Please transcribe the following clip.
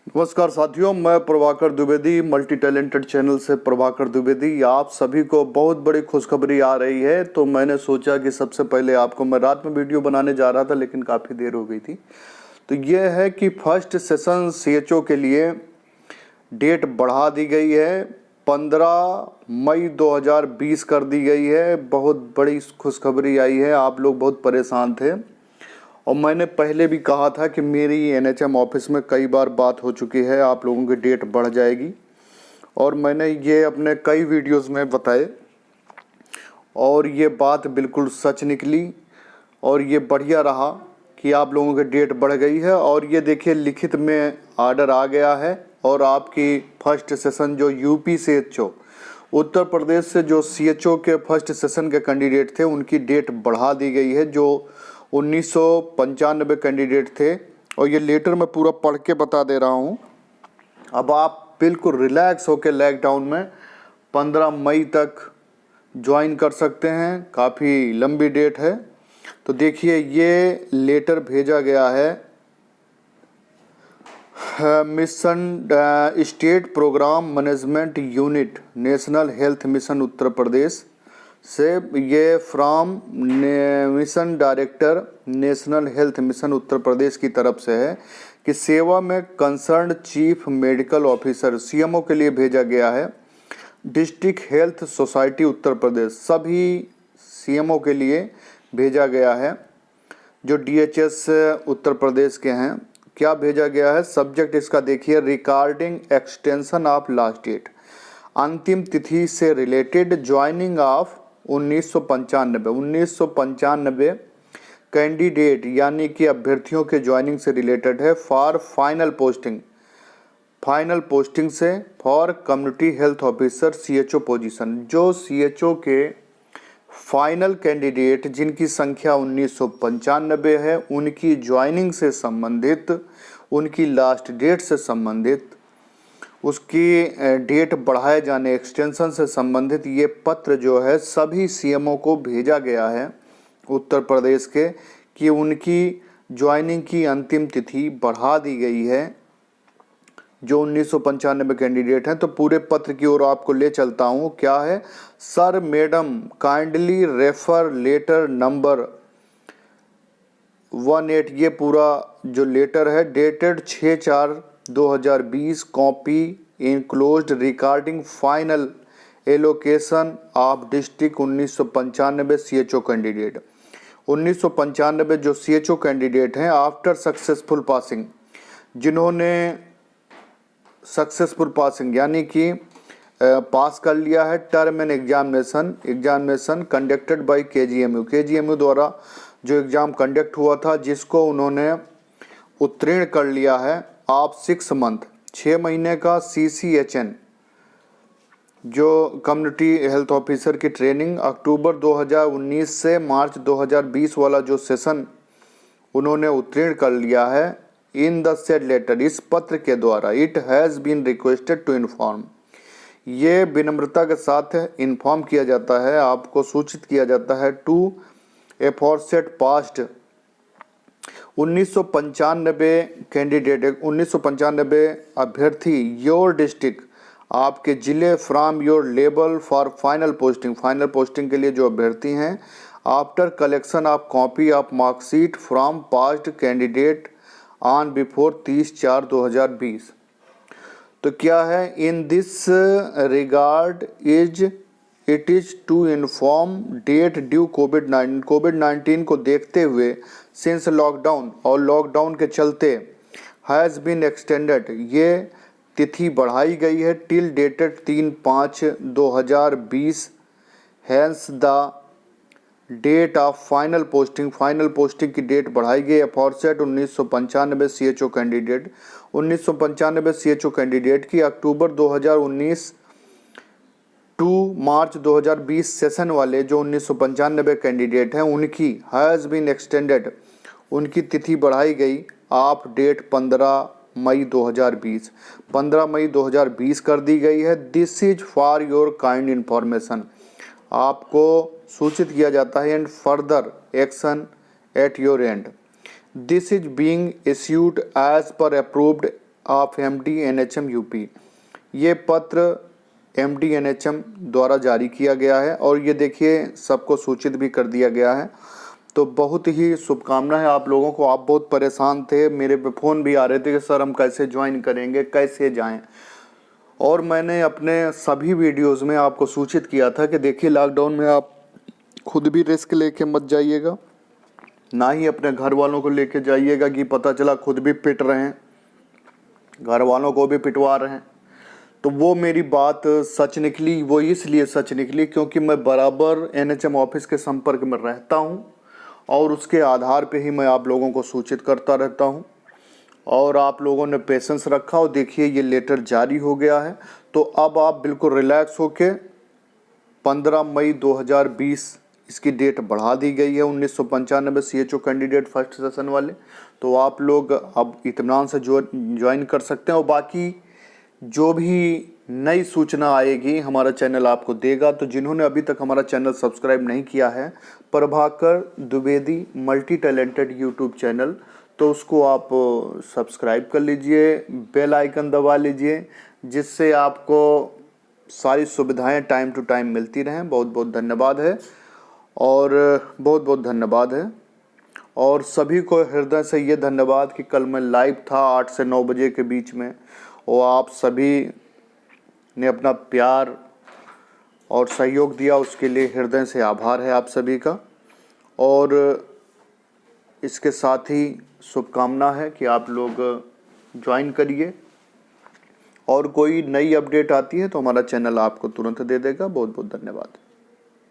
नमस्कार साथियों, मैं Prabhakar Dwivedi, multi talented channel से प्रभाकर द्विवेदी। आप सभी को बहुत बड़ी खुशखबरी आ रही है। तो मैंने सोचा कि सबसे पहले आपको, मैं रात में वीडियो बनाने जा रहा था लेकिन काफ़ी देर हो गई थी। तो ये है कि फर्स्ट सेशन सीएचओ के लिए डेट बढ़ा दी गई है, 15 मई 2020 कर दी गई है। बहुत बड़ी खुशखबरी आई है। आप लोग बहुत परेशान थे और मैंने पहले भी कहा था कि मेरी एनएचएम ऑफिस में कई बार बात हो चुकी है, आप लोगों की डेट बढ़ जाएगी। और मैंने ये अपने कई वीडियोस में बताए और ये बात बिल्कुल सच निकली और ये बढ़िया रहा कि आप लोगों की डेट बढ़ गई है। और ये देखिए, लिखित में आर्डर आ गया है और आपकी फर्स्ट सेशन जो यूपी सीएचओ, उत्तर प्रदेश से जो सीएचओ के फर्स्ट सेशन के कैंडिडेट थे, उनकी डेट बढ़ा दी गई है। जो 1995 कैंडिडेट थे, और ये लेटर मैं पूरा पढ़ के बता दे रहा हूँ। अब आप बिल्कुल रिलैक्स होकर लॉकडाउन में 15 मई तक ज्वाइन कर सकते हैं। काफ़ी लंबी डेट है। तो देखिए, ये लेटर भेजा गया है mission state program management unit, national health mission Uttar Pradesh से। ये from mission director, national health mission Uttar Pradesh की तरफ से है कि सेवा में concern chief medical officer, CMO के लिए भेजा गया है। District health society Uttar Pradesh, सभी सीएमओ के लिए भेजा गया है जो डीएचएस उत्तर प्रदेश के हैं। क्या भेजा गया है? सब्जेक्ट इसका देखिए, regarding extension of last date, अंतिम तिथि से रिलेटेड ज्वाइनिंग ऑफ 1995 कैंडिडेट, यानी कि अभ्यर्थियों के ज्वाइनिंग से रिलेटेड है। फॉर फाइनल पोस्टिंग से for community health officer CHO position, जो सीएचओ के फाइनल कैंडिडेट जिनकी संख्या 1995 है, उनकी ज्वाइनिंग से संबंधित, उनकी लास्ट डेट से संबंधित, उसकी डेट बढ़ाए जाने, एक्सटेंशन से संबंधित ये पत्र जो है सभी सीएमओ को भेजा गया है उत्तर प्रदेश के, कि उनकी ज्वाइनिंग की अंतिम तिथि बढ़ा दी गई है जो 1995 कैंडिडेट हैं। तो पूरे पत्र की ओर आपको ले चलता हूँ। क्या है? Sir madam, kindly refer letter number 18, ये पूरा जो लेटर है dated 6/4/2020, copy enclosed regarding final allocation of district 1995 CHO candidate. 1995 जो सीएचओ कैंडिडेट हैं, आफ्टर सक्सेसफुल पासिंग, जिन्होंने सक्सेसफुल पासिंग यानी कि पास कर लिया है, term end examination conducted by KGMU द्वारा जो एग्ज़ाम कंडक्ट हुआ था, जिसको उन्होंने उत्तीर्ण कर लिया है। आप 6 मंथ, 6 महीने का CCHN जो कम्युनिटी हेल्थ ऑफिसर की ट्रेनिंग, अक्टूबर 2019 से मार्च 2020 वाला जो सेशन उन्होंने उत्तीर्ण कर लिया है। इन द सेड लेटर, इस पत्र के द्वारा, it has been requested to inform, ये विनम्रता के साथ इन्फॉर्म किया जाता है, आपको सूचित किया जाता है, टू एफॉरसेट पास्ट 1995 कैंडिडेट, 1995 अभ्यर्थी, योर डिस्ट्रिक्ट, आपके ज़िले, from your level for final posting के लिए जो अभ्यर्थी हैं, after collection of copy of marksheet from past candidate on before 30/4/2020। तो क्या है? In this regard it is to inform that due कोविड-19 को देखते हुए, सिंस लॉकडाउन, और लॉकडाउन के चलते, हैज़ बीन एक्सटेंडेड, ये तिथि बढ़ाई गई है, till dated 3/5/2020, hence the date of final posting की डेट बढ़ाई गई है। फॉरसेट 1995 सीएचओ कैंडिडेट, 1995 सीएचओ कैंडिडेट की अक्टूबर 2019 टू मार्च 2020 सेशन वाले जो 1995 कैंडिडेट हैं, उनकी हैज़ बीन एक्सटेंडेड, उनकी तिथि बढ़ाई गई। आप डेट 15 मई 2020 कर दी गई है। This is for your kind information, आपको सूचित किया जाता है, and further action at your end. This is being issued as per approved of MD NHM UP. ये पत्र MD NHM द्वारा जारी किया गया है और ये देखिए सबको सूचित भी कर दिया गया है। तो बहुत ही शुभकामना है आप लोगों को। आप बहुत परेशान थे, मेरे पे फ़ोन भी आ रहे थे कि सर हम कैसे ज्वाइन करेंगे, कैसे जाएं। और मैंने अपने सभी वीडियोस में आपको सूचित किया था कि देखिए लॉकडाउन में आप खुद भी रिस्क लेके मत जाइएगा, ना ही अपने घर वालों को लेके जाइएगा कि पता चला खुद भी पिट रहे हैं, घर वालों को भी पिटवा रहे हैं। तो वो मेरी बात सच निकली। वो इसलिए सच निकली क्योंकि मैं बराबर NHM ऑफिस के संपर्क में रहता हूँ और उसके आधार पे ही मैं आप लोगों को सूचित करता रहता हूँ। और आप लोगों ने पेशेंस रखा और देखिए ये लेटर जारी हो गया है। तो अब आप बिल्कुल रिलैक्स होके 15 मई 2020 इसकी डेट बढ़ा दी गई है 1995 CHO कैंडिडेट फर्स्ट सेशन वाले। तो आप लोग अब इत्मीनान से ज्वाइन कर सकते हैं और बाकी जो भी नई सूचना आएगी हमारा चैनल आपको देगा। तो जिन्होंने अभी तक हमारा चैनल सब्सक्राइब नहीं किया है, Prabhakar Dwivedi multi talented YouTube channel, तो उसको आप सब्सक्राइब कर लीजिए, बेल आइकन दबा लीजिए, जिससे आपको सारी सुविधाएं टाइम टू टाइम मिलती रहें। बहुत बहुत धन्यवाद है और बहुत बहुत धन्यवाद है। और सभी को हृदय से ये धन्यवाद कि कल मैं लाइव था 8 से 9 बजे के बीच में, और आप सभी ने अपना प्यार और सहयोग दिया, उसके लिए हृदय से आभार है आप सभी का। और इसके साथ ही शुभकामना है कि आप लोग ज्वाइन करिए और कोई नई अपडेट आती है तो हमारा चैनल आपको तुरंत दे देगा। बहुत बहुत धन्यवाद।